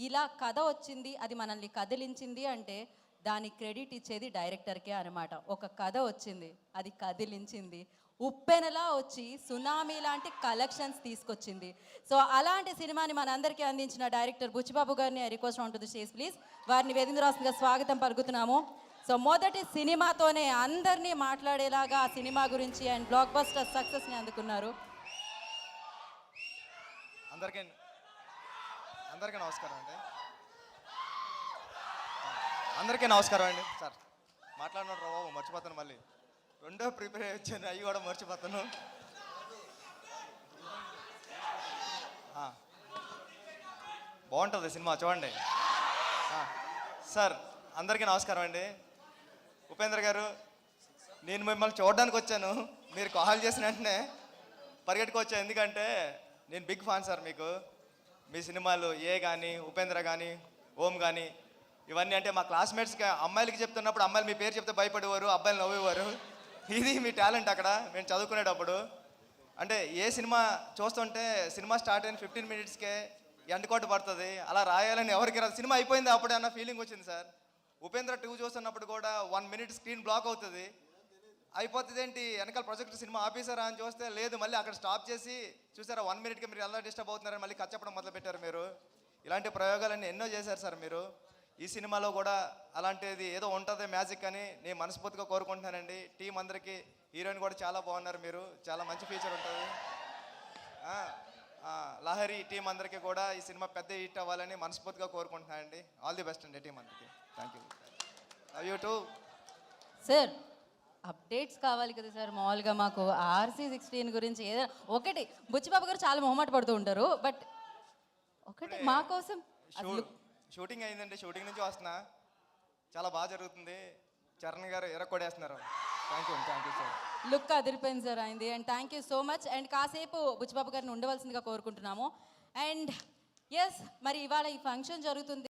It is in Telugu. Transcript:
ఇలా కథ వచ్చింది, అది మనల్ని కదిలించింది అంటే దాని క్రెడిట్ ఇచ్చేది డైరెక్టర్కే అనమాట. ఒక కథ వచ్చింది, అది కదిలించింది, ఉప్పెనలా వచ్చి సునామీ లాంటి కలెక్షన్స్ తీసుకొచ్చింది. సో అలాంటి సినిమాని మనందరికీ అందించిన డైరెక్టర్ బుచ్చిబాబు గారిని I request on to the stage please. వారిని వేదికరాశంగా స్వాగతం పలుకుతున్నాము. సో మొదటి సినిమాతోనే అందరినీ మాట్లాడేలాగా ఆ సినిమా గురించి అండ్ బ్లాక్ బస్టర్ సక్సెస్ని అందుకున్నారు. అందరికీ నమస్కారం అండి. అందరికీ నమస్కారం అండి. సార్ మాట్లాడినాడు రా బాబు, మర్చిపోతాను. మళ్ళీ రెండో ప్రిపేర్ వచ్చాను, అవి కూడా మర్చిపోతాను. బాగుంటుంది సినిమా, చూడండి. సార్ అందరికీ నమస్కారం అండి. ఉపేంద్ర గారు, నేను మిమ్మల్ని చూడడానికి వచ్చాను, మీరు కాల్ చేసిన వెంటనే పరిగెట్టుకొచ్చాను. ఎందుకంటే నేను బిగ్ ఫ్యాన్ సార్ మీకు. మీ సినిమాలు ఏ కానీ, ఉపేంద్ర కానీ, ఓం కానీ, ఇవన్నీ అంటే మా క్లాస్మేట్స్కి అమ్మాయిలకి చెప్తున్నప్పుడు అమ్మాయిలు మీ పేరు చెప్తే భయపడేవారు, అబ్బాయిలు నవ్వేవారు. ఇది మీ టాలెంట్ అక్కడ మేము చదువుకునేటప్పుడు. అంటే ఏ సినిమా చూస్తుంటే సినిమా స్టార్ట్ అయిన 15 మినిట్స్కే ఎండ్ కోట్ పడుతుంది, అలా రాయాలని ఎవరికి రాదు. సినిమా అయిపోయింది అప్పుడే అన్న ఫీలింగ్ వచ్చింది సార్. ఉపేంద్ర 2 చూస్తున్నప్పుడు కూడా 1 మినిట్ స్క్రీన్ బ్లాక్ అవుతుంది. అయిపోతుంది ఏంటి, వెనకాల ప్రొజెక్టర్ సినిమా ఆఫీసరా అని చూస్తే లేదు, మళ్ళీ అక్కడ స్టాప్ చేసి చూసారా 1 మినిట్కి మీరు ఎలా డిస్టర్బ్ అవుతున్నారని మళ్ళీ కథ చెప్పడం మొదలుపెట్టారు మీరు. ఇలాంటి ప్రయోగాలన్నీ ఎన్నో చేశారు సార్ మీరు. ఈ సినిమాలో కూడా అలాంటిది ఏదో ఉంటుంది మ్యాజిక్ అని నేను మనస్ఫూర్తిగా కోరుకుంటున్నానండి. టీం అందరికీ, హీరోయిన్ కూడా చాలా బాగున్నారు మీరు, చాలా మంచి ఫీచర్ ఉంటుంది. లహరి టీం అందరికీ కూడా ఈ సినిమా పెద్ద హిట్ అవ్వాలని మనస్ఫూర్తిగా కోరుకుంటున్నానండి. ఆల్ ది బెస్ట్ అండి టీం అందరికీ. Thank you. Love you two. Sir updates కావాలి కదా సార్. మామూలుగా మాకు RC16 గురించి ఏదైనా ఒకటి, బుచ్చిబాబు గారు చాలా మొహమాట పడుతూ ఉంటారు, బట్ ఒకటి మా కోసం. షూటింగ్ అయిందండి, షూటింగ్ నుంచి వస్తున్నా, చాలా బాగా జరుగుతుంది. చరణ్ గారు ఎరక్కొడేస్తున్నారు. Thank you sir. లుక్ అదిరిపోయింది సార్ అయింది. And thank you so much. And కాసేపు బుచ్చిబాబు గారిని ఉండవలసిందిగా కోరుకుంటున్నాము. అండ్ ఎస్, మరి ఇవాళ ఈ ఫంక్షన్ జరుగుతుంది.